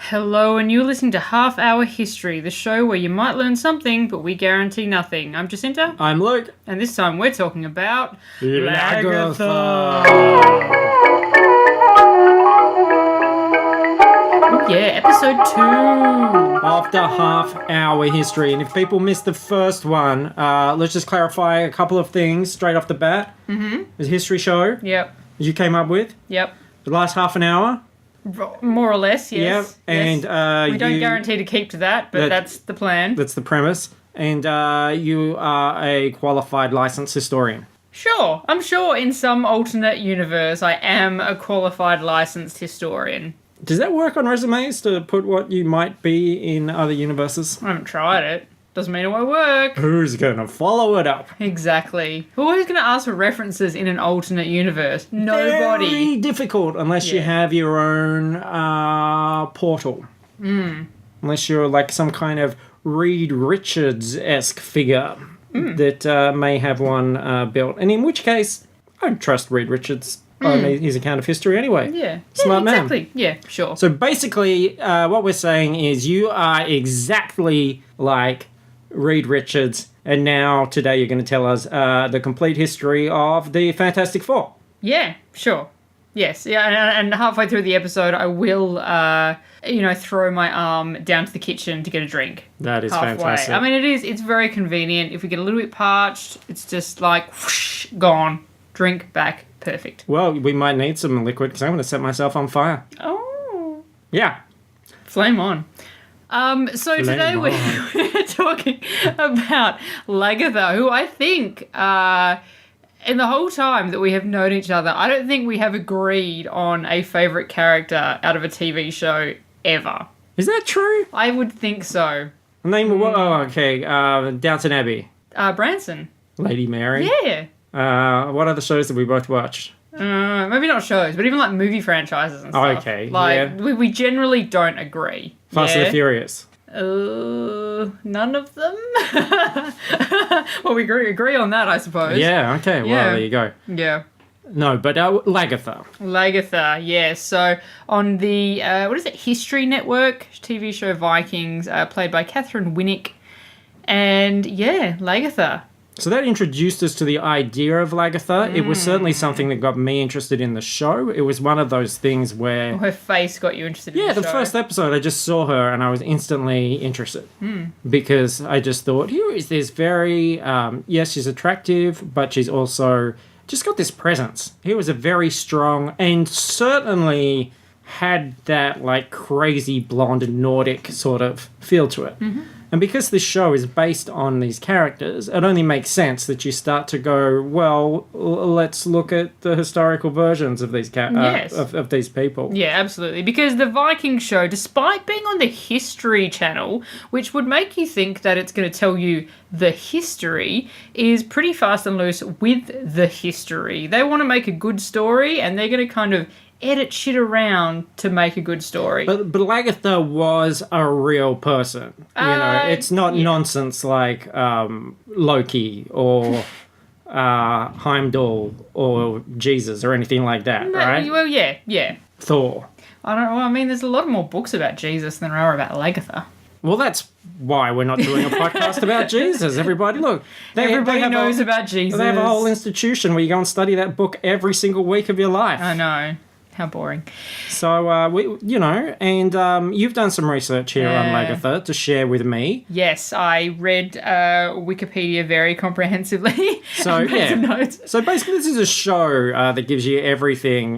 Hello, and you're listening to Half Hour History, the show where you might learn something, but we guarantee nothing. I'm Jacinta. I'm Luke. And this time we're talking about Lagertha. Oh yeah, episode 2. After Half Hour History. And if people missed the first one, let's just clarify a couple of things straight off the bat. Mm-hmm. It's a history show. Yep. As you came up with. Yep. The last half an hour. More or less, yes. Yep. And we don't guarantee to keep to that, but that's the plan. That's the premise. And you are a qualified licensed historian. Sure. I'm sure in some alternate universe I am a qualified licensed historian. Does that work on resumes to put what you might be in other universes? I haven't tried it. Doesn't mean it won't work. Who's going to follow it up? Exactly. Who's going to ask for references in an alternate universe? Nobody. Very difficult unless you have your own portal. Unless you're like some kind of Reed Richards-esque figure that may have one built. And in which case, I don't trust Reed Richards on his account of history anyway. Yeah. Smart man. Exactly. Yeah, sure. So basically, what we're saying is you are exactly like Reed Richards, and now today you're going to tell us the complete history of the Fantastic Four. Yeah, sure. Yes, yeah, and halfway through the episode, I will, throw my arm down to the kitchen to get a drink. That is halfway. fantastic. I mean, it's very convenient. If we get a little bit parched, it's just like, whoosh, gone. Drink back. Perfect. Well, we might need some liquid because I'm going to set myself on fire. Oh. Yeah. Flame on. So today we're talking about Lagertha, who I think, in the whole time that we have known each other, I don't think we have agreed on a favourite character out of a TV show ever. Is that true? I would think so. Name what? Oh, okay. Downton Abbey. Branson. Lady Mary. Yeah. What other shows did we both watch? Maybe not shows, but even like movie franchises and stuff. Okay, Like, yeah. we generally don't agree. Fast and the Furious. None of them? Well, we agree on that, I suppose. Yeah, okay. Well, Yeah. there you go. Yeah. No, but Lagertha. Lagertha, yeah. So on the, History Network TV show Vikings, played by Catherine Winnick. And, yeah, Lagertha. So that introduced us to the idea of Lagertha. It was certainly something that got me interested in the show. It was one of those things where... Her face got you interested in the show. the first episode, I just saw her and I was instantly interested. Because I just thought, here is this very... yes, she's attractive, but she's also just got this presence. He was a very strong and certainly had that like crazy blonde Nordic sort of feel to it. And because this show is based on these characters, it only makes sense that you start to go, well, let's look at the historical versions of these of these people. Yeah, absolutely. Because the Viking show, despite being on the History Channel, which would make you think that it's going to tell you the history, is pretty fast and loose with the history. They want to make a good story, and they're going to kind of edit shit around to make a good story. But Lagertha was a real person. It's not nonsense like Loki or Heimdall or Jesus or anything like that, right? Well, yeah. Thor. I don't know. I mean, there's a lot more books about Jesus than there are about Lagertha. Well, that's why we're not doing a podcast about Jesus. Everybody, look. Everybody knows about Jesus. They have a whole institution where you go and study that book every single week of your life. I know. How boring. So, you've done some research here on Lagertha to share with me. Yes, I read Wikipedia very comprehensively. So, made some notes. So, basically, this is a show that gives you everything.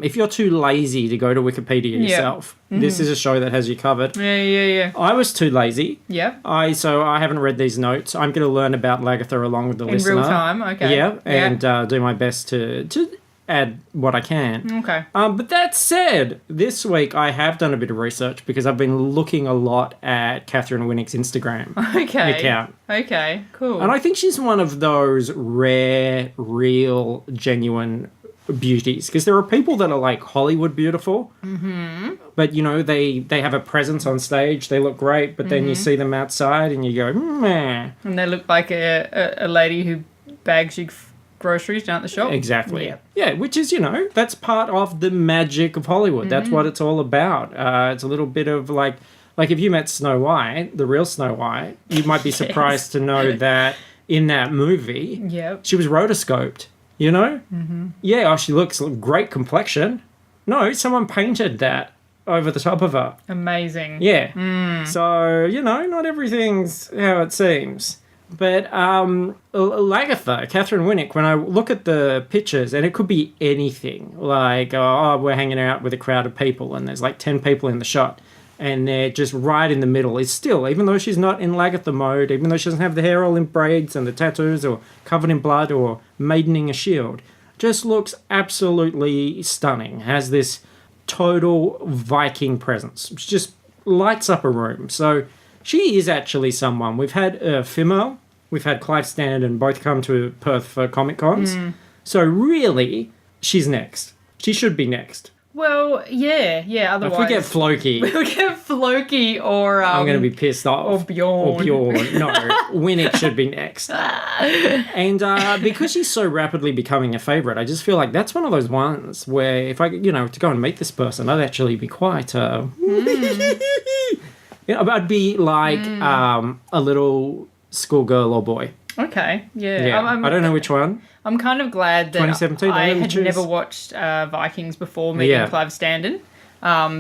If you're too lazy to go to Wikipedia yourself, this is a show that has you covered. Yeah. I was too lazy. Yeah. So I haven't read these notes. I'm going to learn about Lagertha along with the listener. In real time, okay. Yeah, and do my best to add what I can. Okay. But that said, this week I have done a bit of research because I've been looking a lot at Catherine Winnick's Instagram account. Okay, cool. And I think she's one of those rare, real, genuine beauties. Because there are people that are like Hollywood beautiful. But, they have a presence on stage. They look great. But then you see them outside and you go, meh. And they look like a lady who bags you groceries down at the shop. Exactly. Yeah. Yeah, which is, that's part of the magic of Hollywood. That's what it's all about. It's a little bit of like if you met Snow White, the real Snow White, you might be surprised to know that in that movie, she was rotoscoped, Mm-hmm. Yeah, she looks great complexion. No, someone painted that over the top of her. Amazing. Yeah. So, not everything's how it seems. But Lagertha, Catherine Winnick, when I look at the pictures, and it could be anything, like, we're hanging out with a crowd of people, and there's like 10 people in the shot, and they're just right in the middle. It's still, even though she's not in Lagertha mode, even though she doesn't have the hair all in braids and the tattoos or covered in blood or maidening a shield, just looks absolutely stunning. Has this total Viking presence, which just lights up a room. So she is actually someone. We've had Fimo, we've had Clive Standen both come to Perth for Comic Cons. So really, she's next. She should be next. Well, yeah. Otherwise, if we get Floki, or I'm going to be pissed off. Or Bjorn. No, Winnick should be next. And because she's so rapidly becoming a favourite, I just feel like that's one of those ones where if I, to go and meet this person, I'd actually be quite. I'd be like a little schoolgirl or boy. Okay, yeah. I don't know which one. I'm kind of glad that 2017, I had never watched Vikings before meeting Clive Standen,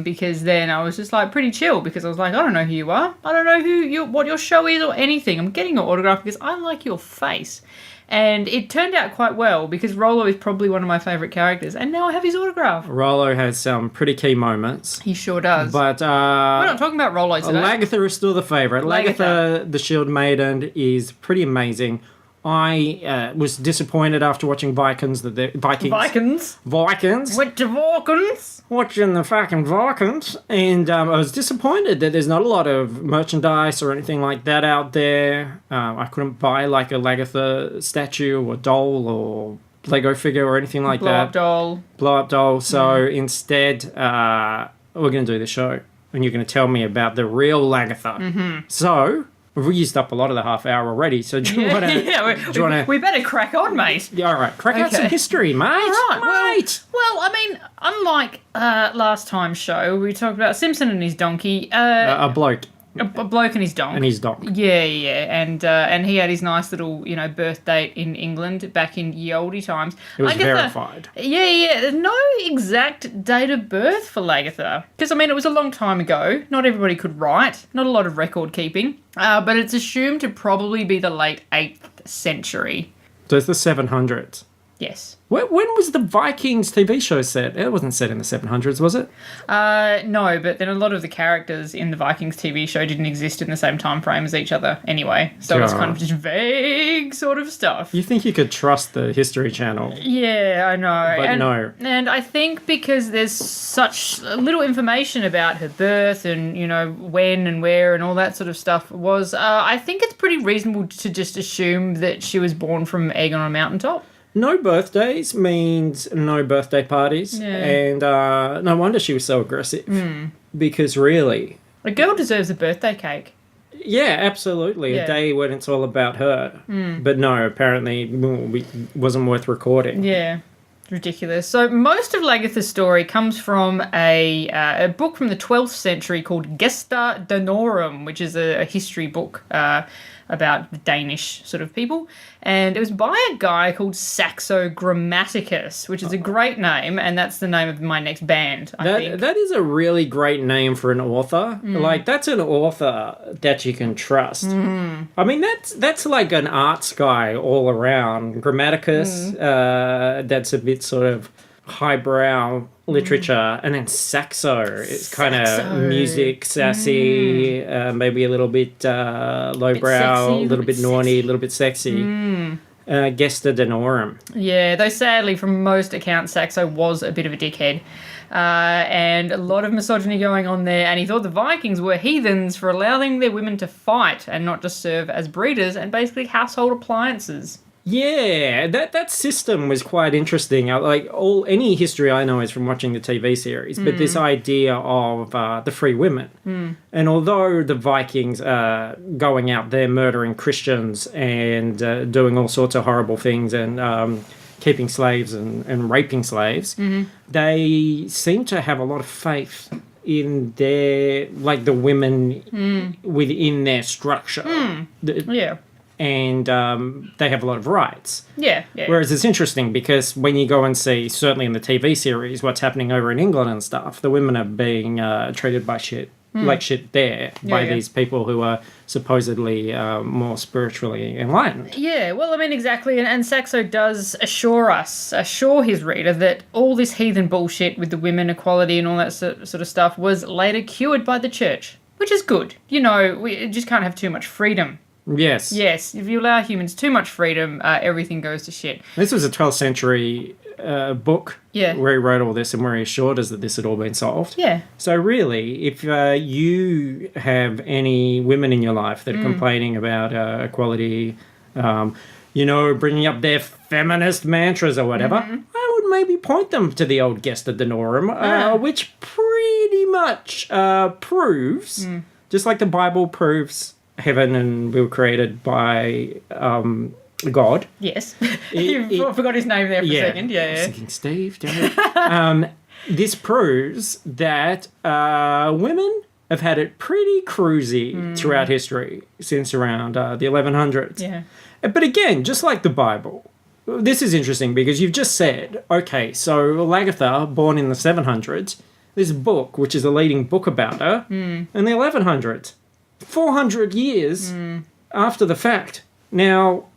because then I was just like pretty chill because I was like, I don't know who you are. I don't know what your show is or anything. I'm getting your autograph because I like your face. And it turned out quite well because Rollo is probably one of my favourite characters, and now I have his autograph. Rollo has some pretty key moments. He sure does. But we're not talking about Rollo today. Lagertha is still the favourite. Lagertha, the Shield Maiden, is pretty amazing. I was disappointed after watching Vikings that the Vikings. Went to Vikings. Watching the fucking Vikings, and I was disappointed that there's not a lot of merchandise or anything like that out there. I couldn't buy like a Lagertha statue or doll or Lego figure or anything like that. Blow up doll. So instead, we're going to do the show, and you're going to tell me about the real Lagertha. Mm-hmm. So we've used up a lot of the half hour already, so do you want to... We better crack on, mate. Yeah, all right. Crack out some history, mate. All right. Mate. Well, I mean, unlike last time's show, we talked about Simpson and his donkey. A bloke. A bloke and his donk. Yeah. And he had his nice little, birth date in England back in ye olde times. It was verified. There's no exact date of birth for Lagertha. Because, it was a long time ago. Not everybody could write. Not a lot of record keeping. But it's assumed to probably be the late 8th century. So it's the 700s. Yes. When was the Vikings TV show set? It wasn't set in the 700s, was it? No, but then a lot of the characters in the Vikings TV show didn't exist in the same time frame as each other anyway. So it's kind of just vague sort of stuff. You think you could trust the History Channel? Yeah, I know. But no. And I think because there's such little information about her birth and, when and where and all that sort of stuff was, I think it's pretty reasonable to just assume that she was born from egg on a mountaintop. No birthdays means no birthday parties. Yeah. And no wonder she was so aggressive. Because really... A girl deserves a birthday cake. Yeah, absolutely. Yeah. A day when it's all about her. But no, apparently it wasn't worth recording. Yeah, ridiculous. So most of Lagertha's story comes from a book from the 12th century called Gesta Danorum, which is a history book about the Danish sort of people. And it was by a guy called Saxo Grammaticus, which is a great name, and that's the name of my next band, I think. That is a really great name for an author. Like, that's an author that you can trust. That's like an arts guy all around. Grammaticus, that's a bit sort of highbrow literature, and then Saxo is kind of music, sassy, maybe a little bit lowbrow, a little bit naughty, a little bit sexy. Gesta Danorum. Yeah, though sadly, from most accounts, Saxo was a bit of a dickhead. And a lot of misogyny going on there, and he thought the Vikings were heathens for allowing their women to fight and not just serve as breeders and basically household appliances. Yeah, that system was quite interesting. Like any history I know is from watching the TV series, but this idea of the free women, and although the Vikings are going out there murdering Christians and doing all sorts of horrible things and keeping slaves and raping slaves, they seem to have a lot of faith in their the women within their structure. Yeah. And they have a lot of rights. Yeah. Whereas it's interesting because when you go and see, certainly in the TV series, what's happening over in England and stuff, the women are being treated like shit there by these people who are supposedly more spiritually enlightened. Yeah, well, I mean, exactly. And Saxo does assure his reader that all this heathen bullshit with the women equality and all that sort of stuff was later cured by the church, which is good. You know, we just can't have too much freedom. Yes. Yes, if you allow humans too much freedom, everything goes to shit. This was a 12th century book where he wrote all this and where he assured us that this had all been solved. Yeah. So really, if you have any women in your life that are complaining about equality, bringing up their feminist mantras or whatever, I would maybe point them to the old Gesta Danorum, which pretty much proves, just like the Bible proves heaven and we were created by God. Yes. You forgot his name there for a second. Yeah. I was thinking Steve, damn it. This proves that women have had it pretty cruisy throughout history since around the 1100s. Yeah. But again, just like the Bible, this is interesting because you've just said, okay, so Lagertha, born in the 700s, this book, which is a leading book about her, in the 1100s. 400 years after the fact. Now,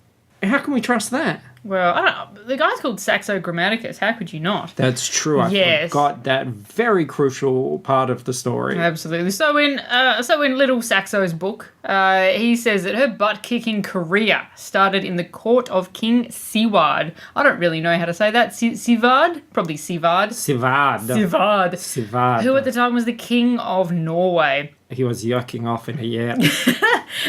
how can we trust that? Well, I don't know. The guy's called Saxo Grammaticus. How could you not? That's true. I forgot that very crucial part of the story. Absolutely. So in Little Saxo's book, he says that her butt-kicking career started in the court of King Siward. I don't really know how to say that. Siward? Probably Siward. Siward. Who at the time was the king of Norway. He was yucking off in a yap.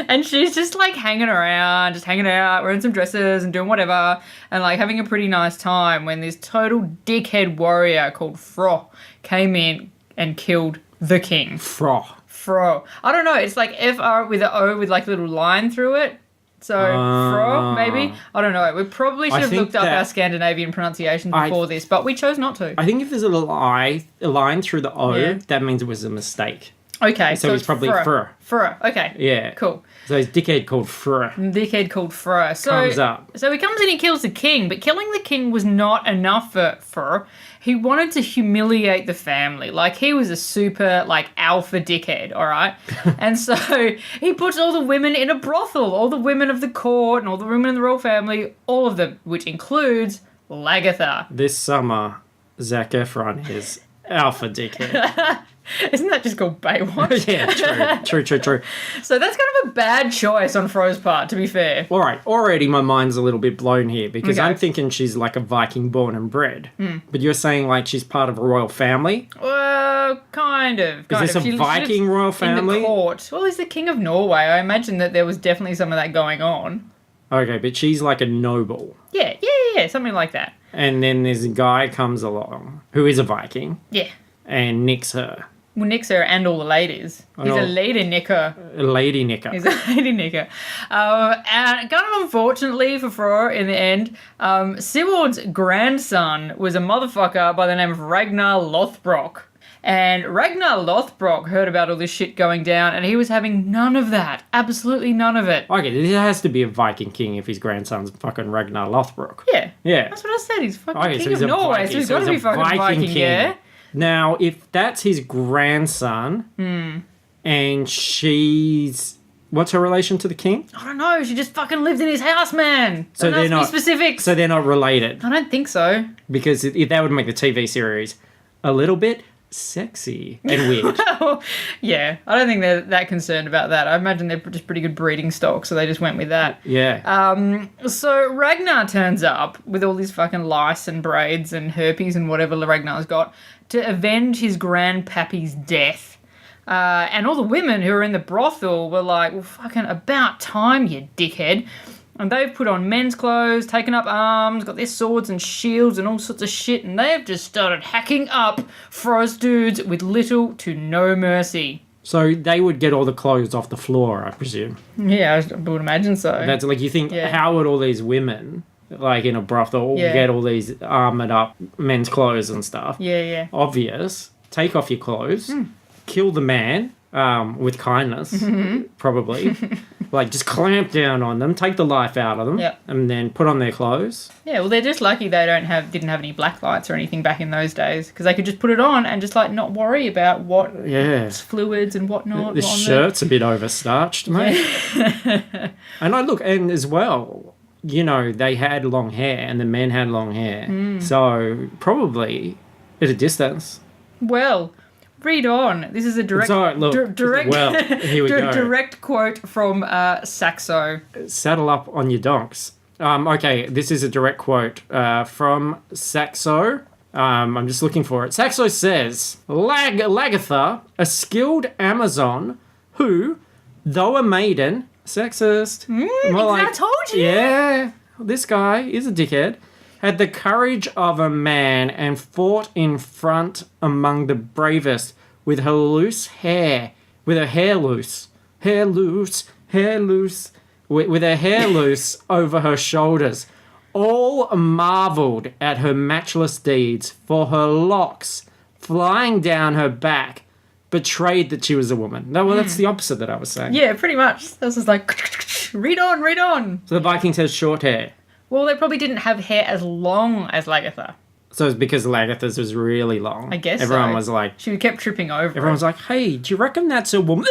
And she's just like hanging around, just hanging out, wearing some dresses and doing whatever, and like having a pretty nice time when this total dickhead warrior called Fro came in and killed the king. Fro. I don't know, it's like F-R with an O with like a little line through it. So, Fro, maybe? I don't know. We probably should have looked up our Scandinavian pronunciation before this, but we chose not to. I think if there's a little a line through the O, that means it was a mistake. Okay, so it's probably Fur. Okay. Yeah. Cool. So it's dickhead called Fur. Comes up. So he comes in and kills the king, but killing the king was not enough for Fur. He wanted to humiliate the family. Like, he was a super, alpha dickhead, all right? And so he puts all the women in a brothel, all the women of the court and all the women in the royal family, all of them, which includes Lagertha. This summer, Zac Efron is alpha dickhead. Isn't that just called Baywatch? Yeah, true. So that's kind of a bad choice on Fro's part, to be fair. All right, already my mind's a little bit blown here because I'm thinking she's like a Viking born and bred. But you're saying like she's part of a royal family? Well, kind of. Is this a Viking royal family? In the court. Well, he's the king of Norway. I imagine that there was definitely some of that going on. Okay, but she's like a noble. Yeah, something like that. And then this guy comes along who is a Viking. Yeah. And nicks her. Well, nicks her and all the ladies. He's a lady nicker. A lady nicker. He's a lady nicker. And kind of unfortunately for Fro, in the end, Sigurd's grandson was a motherfucker by the name of Ragnar Lothbrok. And Ragnar Lothbrok heard about all this shit going down, and he was having none of that. Absolutely none of it. Okay, this has to be a Viking king if his grandson's fucking Ragnar Lothbrok. Yeah. That's what I said. He's fucking king of Norway, so he's got to be fucking Viking, yeah? Now, if that's his grandson, and she's... What's her relation to the king? I don't know. She just fucking lived in his house, man. So they're not... specifics. So they're not related? I don't think so. Because that would make the TV series a little bit sexy and weird. Yeah. I don't think they're that concerned about that. I imagine they're just pretty good breeding stock, so they just went with that. Yeah. So Ragnar turns up with all these fucking lice and braids and herpes and whatever Ragnar's got to avenge his grandpappy's death. And all the women who were in the brothel were like, well, fucking about time, you dickhead. And they've put on men's clothes, taken up arms, got their swords and shields and all sorts of shit, and they have just started hacking up Frost dudes with little to no mercy. So they would get all the clothes off the floor, I presume. Yeah, I would imagine so. That's like, you think, how would all these women, like in a brothel, get all these armored up men's clothes and stuff? Yeah. Obvious. Take off your clothes, kill the man with kindness, probably. Like, just clamp down on them, take the life out of them, and then put on their clothes. Yeah, well, they're just lucky they didn't have any black lights or anything back in those days, because they could just put it on and just, like, not worry about what fluids and whatnot. The shirt's a bit overstarched, mate. And as well, you know, they had long hair, and the men had long hair. So, probably at a distance. Well... Read on. This is a direct, here we go. Direct quote from Saxo. Saddle up on your donks. Okay, this is a direct quote from Saxo. I'm just looking for it. Saxo says, Lagertha, a skilled Amazon who, though a maiden, sexist. I told you. Yeah, this guy is a dickhead. Had the courage of a man and fought in front among the bravest with her loose hair, with her hair loose, with her hair loose over her shoulders. All marvelled at her matchless deeds, for her locks flying down her back betrayed that she was a woman. No, well, that's the opposite that I was saying. Yeah, pretty much. This is like, read on. So the Vikings has short hair. Well, they probably didn't have hair as long as Lagertha. So it's because Lagertha's was really long. I guess Everyone was like... She kept tripping over Everyone was like, hey, do you reckon that's a woman?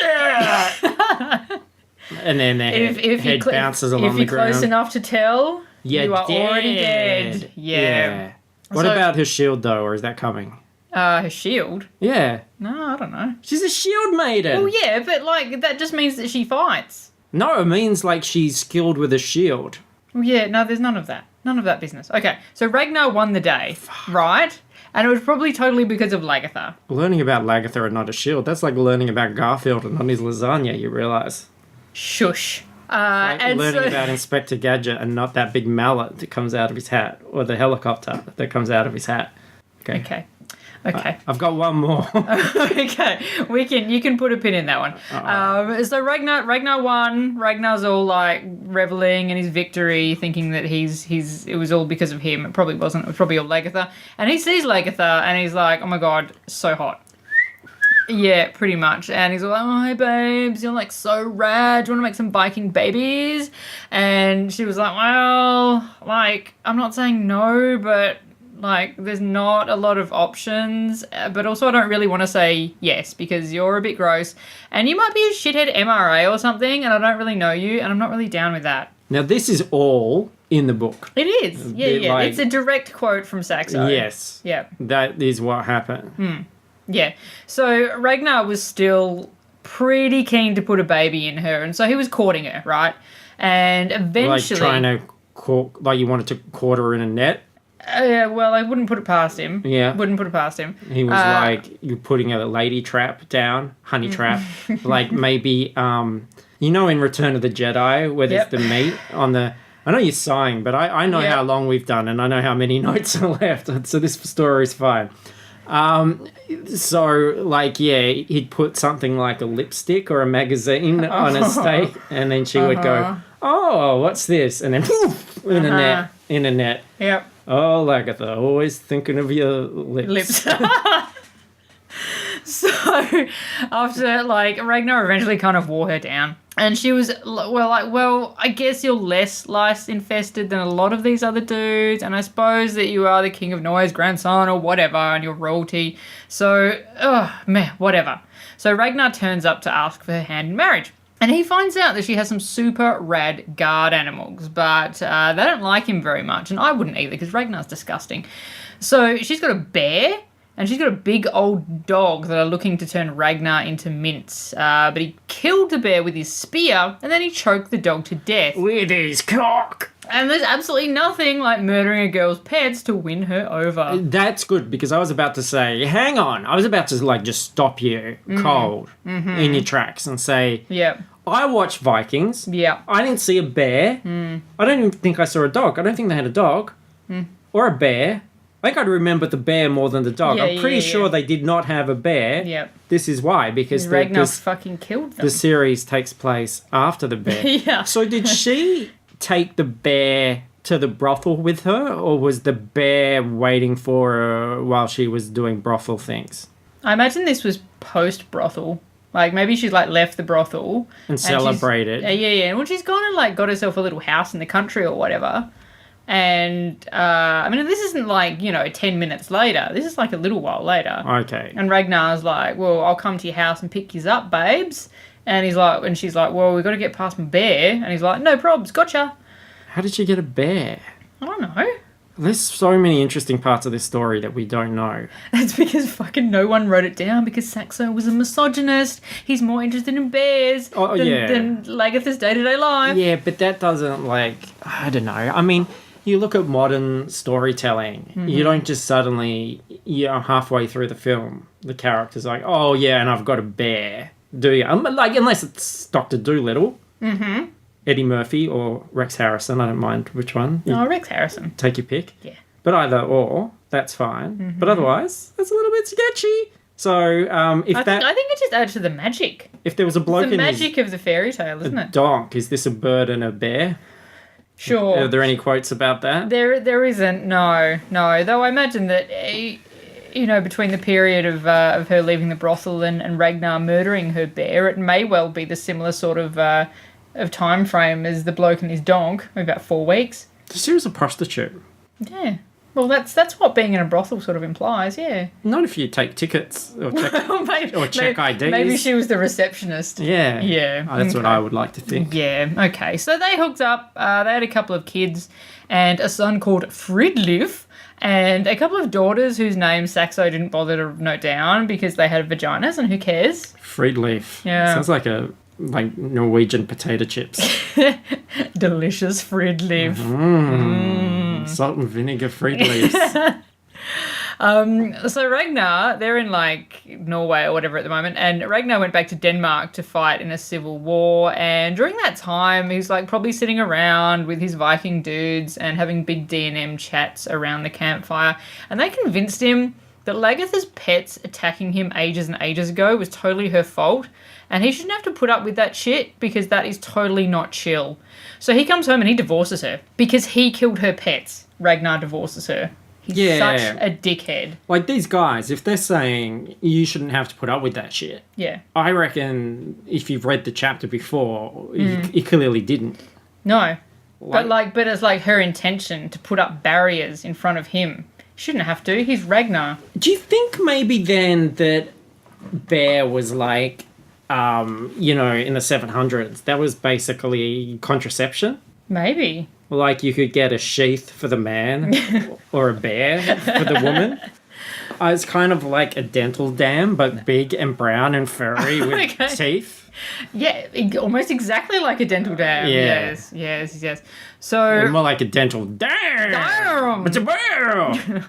And then their head bounces along the ground. If you're close enough to tell, you are already dead. Yeah. What about her shield, though, or is that coming? Her shield? Yeah. No, I don't know. She's a shield maiden. Well, yeah, but, like, that just means that she fights. No, it means, like, she's skilled with a shield. Well, yeah, no, there's none of that. None of that business. Okay, so Ragnar won the day, right? And it was probably totally because of Lagertha. Learning about Lagertha and not a shield, that's like learning about Garfield and not his lasagna, you realise. Shush. Like learning about Inspector Gadget and not that big mallet that comes out of his hat, or the helicopter that comes out of his hat. Okay. I've got one more. Okay, you can put a pin in that one. So Ragnar won. Ragnar's all like reveling in his victory, thinking that it was all because of him. It probably wasn't. It was probably all Lagertha. And he sees Lagertha and he's like, oh my god, so hot. Yeah, pretty much. And he's all like, oh, hey, babes, you're, like, so rad. Do you want to make some Viking babies? And she was like, well, like, I'm not saying no, but, like, there's not a lot of options. But also I don't really want to say yes because you're a bit gross. And you might be a shithead MRA or something, and I don't really know you, and I'm not really down with that. Now, this is all in the book. It is. Yeah. Like, it's a direct quote from Saxo. Yes. Yeah. That is what happened. Yeah. So Ragnar was still pretty keen to put a baby in her, and so he was courting her, right? And eventually... Like trying to... Like you wanted to court her in a net? Well, I wouldn't put it past him. Yeah. Wouldn't put it past him. He was like, you're putting a lady trap down, honey trap. Like maybe, you know in Return of the Jedi, where there's the meat on the... I know you're sighing, but I know how long we've done, and I know how many notes are left, so this story's fine. So, like, yeah, he'd put something like a lipstick or a magazine on a steak, and then she would go, oh, what's this? And then, poof, in a net. Yep. Oh, Lagertha, always thinking of your lips. So, after, like, Ragnar eventually kind of wore her down. And she was, well, I guess you're less lice-infested than a lot of these other dudes, and I suppose that you are the King of Norway's grandson or whatever, and you're royalty. So, whatever. So Ragnar turns up to ask for her hand in marriage. And he finds out that she has some super rad guard animals, but they don't like him very much, and I wouldn't either, because Ragnar's disgusting. So she's got a bear, and she's got a big old dog that are looking to turn Ragnar into mince. But he killed the bear with his spear, and then he choked the dog to death. With his cock! And there's absolutely nothing like murdering a girl's pets to win her over. That's good, because I was about to say, hang on. I was about to, like, just stop you cold in your tracks and say, I watched Vikings. Yeah. I didn't see a bear. I don't even think I saw a dog. I don't think they had a dog. Or a bear. I think I'd remember the bear more than the dog. Yeah, I'm pretty sure they did not have a bear. Yep. This is why, because Ragnar fucking killed them. the series takes place after the bear. Yeah. So did she take the bear to the brothel with her, or was the bear waiting for her while she was doing brothel things? I imagine this was post-brothel. Like, maybe she's, like, left the brothel. And celebrated. Yeah. Well, she's gone and, like, got herself a little house in the country or whatever. And, I mean, this isn't, like, 10 minutes later. This is, like, a little while later. Okay. And Ragnar's like, well, I'll come to your house and pick you up, babes. And she's like, well, we've got to get past my bear. And he's like, no probs, gotcha. How did she get a bear? I don't know. There's so many interesting parts of this story that we don't know. That's because fucking no one wrote it down, because Saxo was a misogynist. He's more interested in bears than Lagertha's day-to-day life. Yeah, but that doesn't, I don't know. I mean, you look at modern storytelling, you don't just suddenly, halfway through the film, the character's like, oh yeah, and I've got a bear. Do you? Unless it's Dr. Dolittle. Mm-hmm. Eddie Murphy or Rex Harrison. I don't mind which one. Rex Harrison. Take your pick. Yeah. But either or, that's fine. But otherwise, that's a little bit sketchy. So, I think it just adds to the magic. If there was a bloke it's the in magic of the fairy tale, isn't it? Donk, is this a bird and a bear? Sure. Are there any quotes about that? There isn't. No. Though I imagine that, between the period of her leaving the brothel and Ragnar murdering her bear, it may well be the similar sort of time frame as the bloke and his donk, maybe about 4 weeks. She was a prostitute. Yeah. Well, that's what being in a brothel sort of implies, yeah. Not if you take tickets or check IDs. Maybe she was the receptionist. Yeah. Yeah. Oh, that's what I would like to think. Yeah, okay. So they hooked up. They had a couple of kids and a son called Fruitless and a couple of daughters whose names Saxo didn't bother to note down because they had vaginas, and who cares? Friedleaf. Yeah. Sounds like Norwegian potato chips. Delicious Fruitless. Salt and vinegar Friedleafs. So Ragnar, they're in Norway or whatever at the moment, and Ragnar went back to Denmark to fight in a civil war, and during that time he's probably sitting around with his Viking dudes and having big D&M chats around the campfire, and they convinced him that Lagertha's pets attacking him ages and ages ago was totally her fault, and he shouldn't have to put up with that shit because that is totally not chill. So he comes home and he divorces her because he killed her pets. Ragnar divorces her. He's such a dickhead. These guys, if they're saying you shouldn't have to put up with that shit, yeah, I reckon if you've read the chapter before, you clearly didn't. No. But it's her intention to put up barriers in front of him. Shouldn't have to. He's Ragnar. Do you think maybe then that bear was in the 700s, that was basically contraception? Maybe. You could get a sheath for the man or a bear for the woman. It's kind of like a dental dam, but big and brown and furry with teeth. Yeah, almost exactly like a dental dam. Yeah. Yes. So more like a dental dam. It's a bear.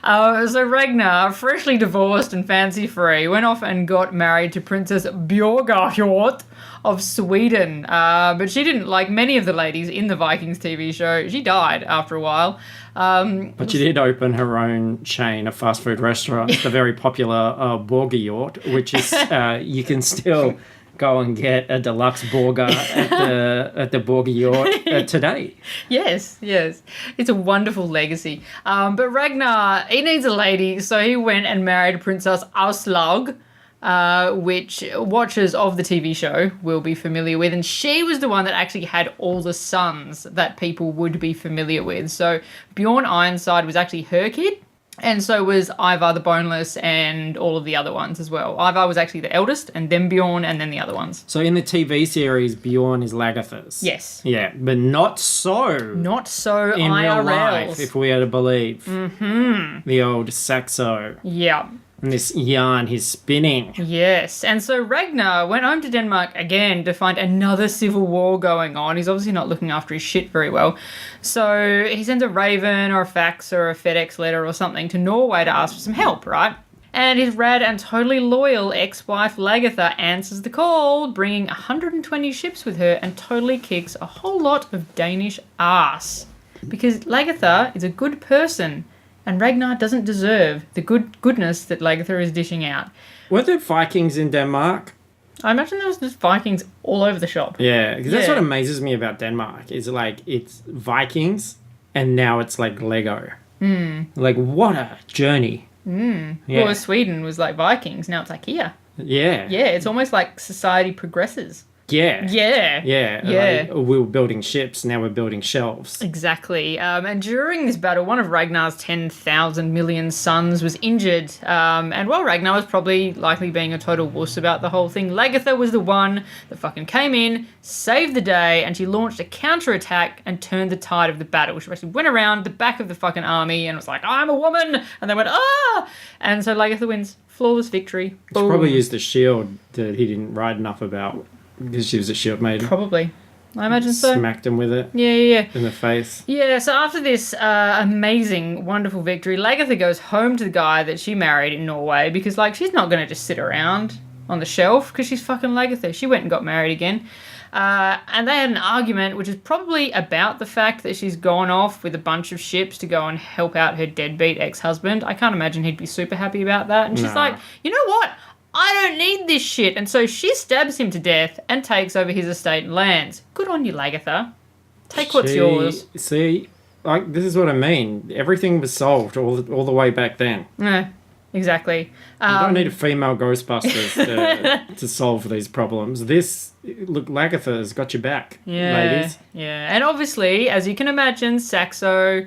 So Ragnar, freshly divorced and fancy-free, went off and got married to Princess Bjorgahjort of Sweden. But she didn't, like many of the ladies in the Vikings TV show, she died after a while. But she did open her own chain of fast food restaurants, the very popular Borgejort, which is, you can still go and get a deluxe burger at the Borgejort today. Yes. It's a wonderful legacy. But Ragnar, he needs a lady, so he went and married Princess Auslaug, which watchers of the TV show will be familiar with. And she was the one that actually had all the sons that people would be familiar with. So Bjorn Ironside was actually her kid. And so was Ivar the Boneless and all of the other ones as well. Ivar was actually the eldest, and then Bjorn, and then the other ones. So in the TV series, Bjorn is Lagertha's. Yes. Yeah, but not so. Not so in IRLs. real life, if we are to believe. Mm-hmm. The old Saxo. Yeah. And this yarn he's spinning. Yes. And so Ragnar went home to Denmark again to find another civil war going on. He's obviously not looking after his shit very well. So he sends a raven or a fax or a FedEx letter or something to Norway to ask for some help, right? And his rad and totally loyal ex-wife Lagertha answers the call, bringing 120 ships with her and totally kicks a whole lot of Danish ass. Because Lagertha is a good person, and Ragnar doesn't deserve the goodness that Lagertha is dishing out. Were there Vikings in Denmark? I imagine there was just Vikings all over the shop. Yeah, because that's what amazes me about Denmark. Is like it's Vikings, and now it's like Lego. Like what a journey. Yeah. Well, Sweden was like Vikings. Now it's IKEA. Yeah. Yeah, it's almost like society progresses. Yeah. Yeah. Yeah. Yeah. Like, we were building ships, now we're building shelves. Exactly. And during this battle, one of Ragnar's 10,000 million sons was injured. And while Ragnar was probably likely being a total wuss about the whole thing, Lagertha was the one that fucking came in, saved the day, and she launched a counterattack and turned the tide of the battle. She basically went around the back of the fucking army and was like, I'm a woman! And they went, ah! And so Lagertha wins. Flawless victory. She probably used the shield that he didn't write enough about. Because she was a shield maiden. Probably. I imagine so. Smacked him with it. Yeah. In the face. Yeah, so after this amazing, wonderful victory, Lagertha goes home to the guy that she married in Norway because, like, she's not going to just sit around on the shelf because she's fucking Lagertha. She went and got married again. And they had an argument, which is probably about the fact that she's gone off with a bunch of ships to go and help out her deadbeat ex-husband. I can't imagine he'd be super happy about that. And she's like, you know what? I don't need this shit. And so she stabs him to death and takes over his estate and lands. Good on you, Lagertha. Take what's yours. See, like, this is what I mean. Everything was solved all the way back then. Yeah, exactly. You don't need a female Ghostbusters to solve these problems. Look, Lagertha has got your back, ladies. Yeah. And obviously, as you can imagine, Saxo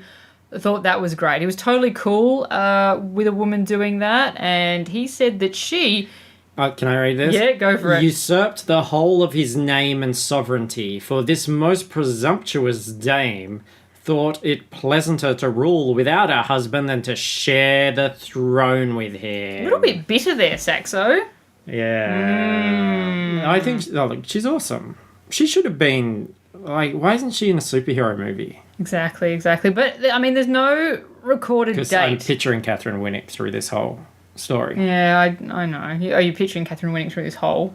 thought that was great. He was totally cool with a woman doing that, and he said that she... can I read this? Yeah, go for it. Usurped the whole of his name and sovereignty, for this most presumptuous dame thought it pleasanter to rule without her husband than to share the throne with him. A little bit bitter there, Saxo. Yeah. I think... look, she's awesome. She should have been... like, why isn't she in a superhero movie? Exactly. But, I mean, there's no recorded date. Because I'm picturing Catherine Winnick through this whole story. Yeah, I know. Are you picturing Catherine Winnick through this hole?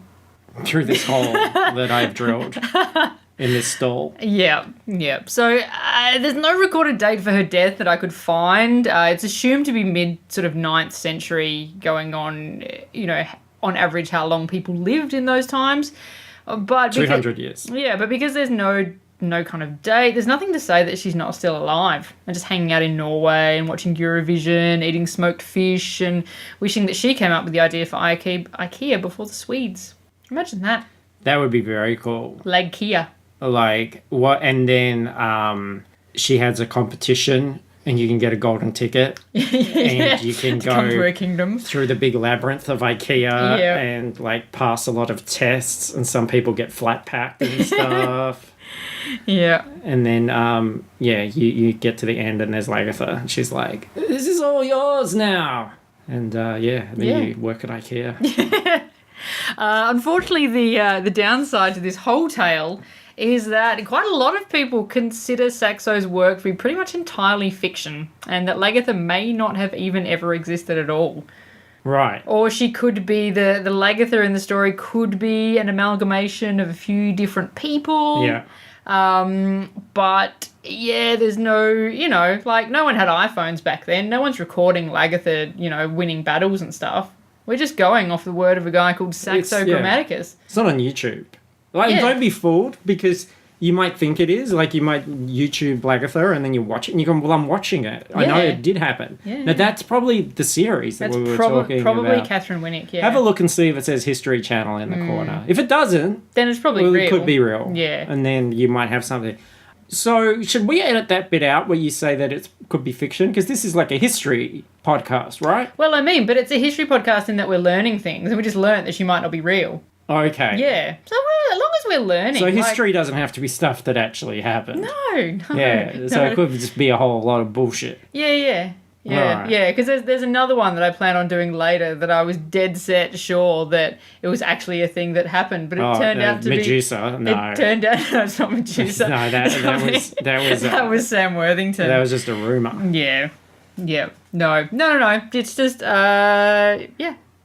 Through this hole that I've drilled in this stall. Yeah. So, there's no recorded date for her death that I could find. It's assumed to be mid sort of 9th century, going on, on average how long people lived in those times. But 200 years. Yeah, but because there's no kind of date, there's nothing to say that she's not still alive and just hanging out in Norway and watching Eurovision, eating smoked fish and wishing that she came up with the idea for IKEA before the Swedes. Imagine that. That would be very cool. Lagkia. Like, what? And then she has a competition and you can get a golden ticket and you can go come to her kingdom through the big labyrinth of IKEA and like pass a lot of tests, and some people get flat packed and stuff. Yeah. And then you get to the end and there's Lagertha and she's like, this is all yours now. And you work at IKEA. Unfortunately, the downside to this whole tale is that quite a lot of people consider Saxo's work to be pretty much entirely fiction, and that Lagertha may not have even ever existed at all. Right. Or she could be, the Lagertha in the story could be an amalgamation of a few different people. Yeah. But, yeah, there's no, no one had iPhones back then. No one's recording Lagertha, winning battles and stuff. We're just going off the word of a guy called Saxo Grammaticus. It's not on YouTube. Don't be fooled, because you might think it is. Like, you might YouTube Lagertha and then you watch it and you go, well, I'm watching it. I know it did happen. Yeah. Now, that's probably the series that we were talking about. Probably Catherine Winnick, yeah. Have a look and see if it says History Channel in the corner. If it doesn't, then it's probably real. It could be real. Yeah. And then you might have something. So, should we edit that bit out where you say that it could be fiction? Because this is like a history podcast, right? Well, but it's a history podcast in that we're learning things, and we just learned that she might not be real. Okay. Yeah. So as long as we're learning. So history doesn't have to be stuff that actually happened. No. Yeah. So it could just be a whole lot of bullshit. Yeah. Right. Yeah, because there's another one that I plan on doing later that I was dead set sure that it was actually a thing that happened, but it turned out to Medusa. No. It turned out no, it's not Medusa. No, that was that was Sam Worthington. That was just a rumor. Yeah. No. It's just, yeah.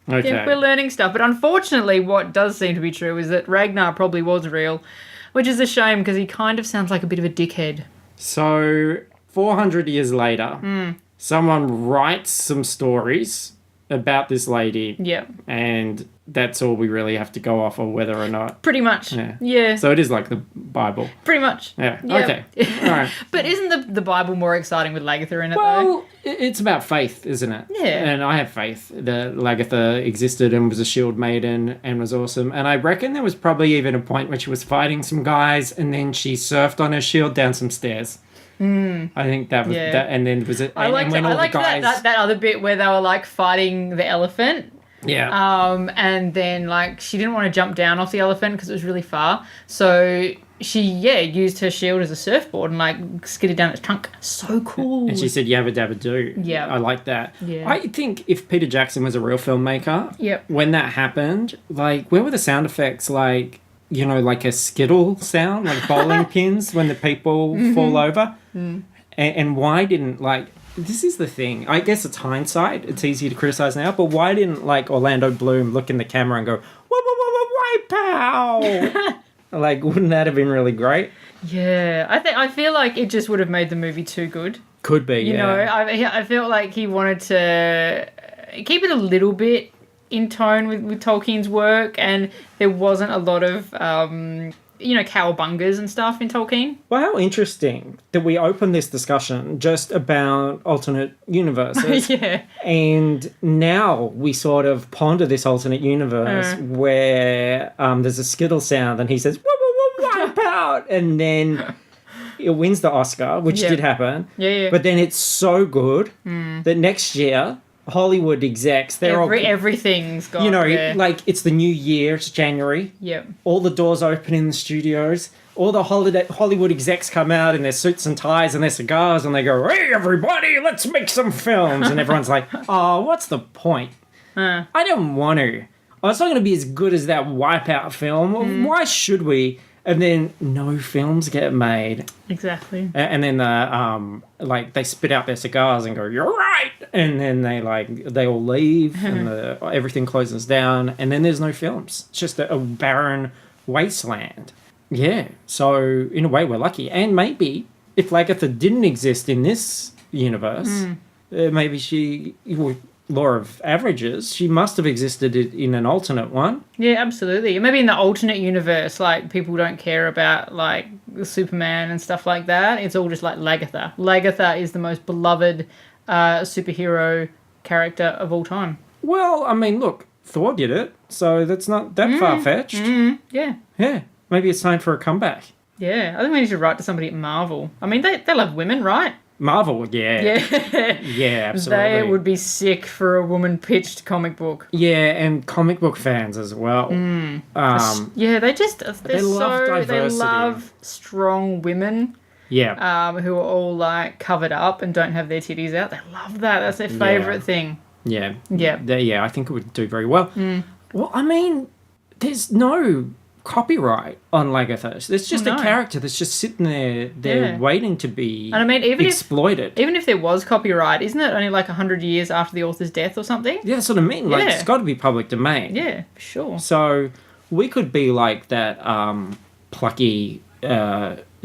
Okay. Yeah, we're learning stuff. But unfortunately, what does seem to be true is that Ragnar probably was real, which is a shame because he kind of sounds like a bit of a dickhead. So, 400 years later, someone writes some stories about this lady. Yeah. And that's all we really have to go off of, whether or not. Pretty much. Yeah. So it is like the Bible. Pretty much. Yeah. Yep. Okay. All right. But isn't the Bible more exciting with Lagertha in it, though? Well, it's about faith, isn't it? Yeah. And I have faith that Lagertha existed and was a shield maiden and was awesome. And I reckon there was probably even a point where she was fighting some guys and then she surfed on her shield down some stairs. I think that was that, and then was it? I like that other bit where they were like fighting the elephant. Yeah. And then like she didn't want to jump down off the elephant because it was really far, so she used her shield as a surfboard and like skidded down its trunk. So cool. And she said "Yabba dabba do." Yeah, I like that. Yeah. I think if Peter Jackson was a real filmmaker, when that happened, like where were the sound effects? Like, you know, like a skittle sound, like bowling pins when the people fall over. And why didn't, like, this is the thing. I guess it's hindsight. It's easy to criticize now, but why didn't, like, Orlando Bloom look in the camera and go, wipe out? Like, wouldn't that have been really great? Yeah, I feel like it just would have made the movie too good. Could be, you know, I feel like he wanted to keep it a little bit in tone with Tolkien's work, and there wasn't a lot of cowabungas and stuff in Tolkien. Well, how interesting that we opened this discussion just about alternate universes. Yeah. And now we sort of ponder this alternate universe where there's a skittle sound and he says, wipe out, and then it wins the Oscar, which did happen. Yeah. But then it's so good that next year Hollywood execs, everything's gone. You know, like it's the new year, it's January. Yep. All the doors open in the studios. All the Hollywood execs come out in their suits and ties and their cigars and they go, "Hey, everybody, let's make some films." And everyone's like, "Oh, what's the point? I don't want to. Oh, it's not going to be as good as that Wipeout film. Why should we?" And then no films get made. Exactly. And then like they spit out their cigars and go, "You're right." And then they all leave and everything closes down. And then there's no films. It's just a barren wasteland. Yeah. So in a way, we're lucky. And maybe if Lagertha didn't exist in this universe, maybe she, law of averages, she must have existed in an alternate one. Yeah, absolutely. Maybe in the alternate universe, like, people don't care about, like, Superman and stuff like that. It's all just like Lagertha. Lagertha is the most beloved superhero character of all time. Well, I mean, look, Thor did it, so that's not that far-fetched. Yeah. Yeah. Maybe it's time for a comeback. Yeah. I think we need to write to somebody at Marvel. I mean, they love women, right? Marvel, yeah. Yeah, absolutely. They would be sick for a woman-pitched comic book. Yeah, and comic book fans as well. Yeah, they love strong women. Yeah. Who are all, like, covered up and don't have their titties out. They love that. That's their favourite thing. Yeah. Yeah. Yeah, I think it would do very well. Well, I mean, there's no copyright on Lagertha. There's just a character that's just sitting there waiting to be exploited. Even if there was copyright, isn't it only like 100 years after the author's death or something? Yeah, that's what I mean. Like, it's got to be public domain. Yeah, for sure. So we could be like that plucky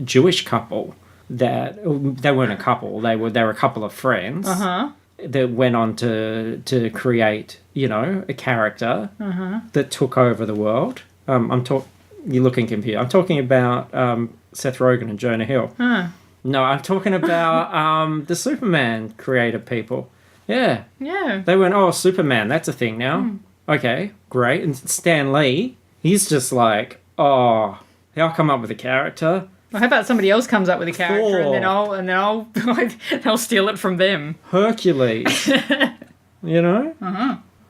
Jewish couple that they weren't a couple. They were a couple of friends that went on to create, a character that took over the world. You're looking confused. I'm talking about Seth Rogen and Jonah Hill. No, I'm talking about the Superman creator people. Yeah. Yeah. They went, "Oh, Superman, that's a thing now." Okay, great. And Stan Lee, he's just like, "Oh, I'll come up with a character." Well, how about somebody else comes up with a character and then I'll I'll steal it from them. Hercules.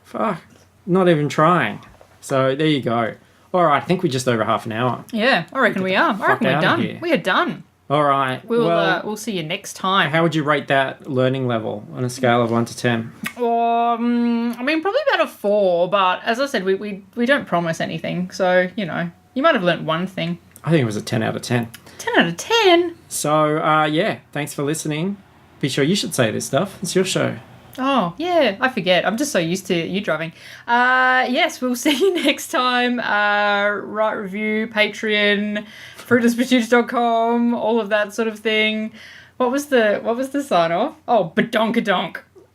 Fuck. Not even trying. So there you go. All right, I think we're just over half an hour. Yeah, I reckon we are. I reckon we're done. Here. We are done. All right. We'll see you next time. How would you rate that learning level on a scale of 1 to 10? I mean, probably about a 4, but as I said, we don't promise anything. So, you might have learnt one thing. I think it was a 10 out of 10. 10 out of 10? So, thanks for listening. Be sure you should say this stuff. It's your show. Oh, yeah, I forget. I'm just so used to you driving. Yes, we'll see you next time. Write review, Patreon, fruitlesspursuits.com, all of that sort of thing. What was the sign off? Oh, badonkadonk.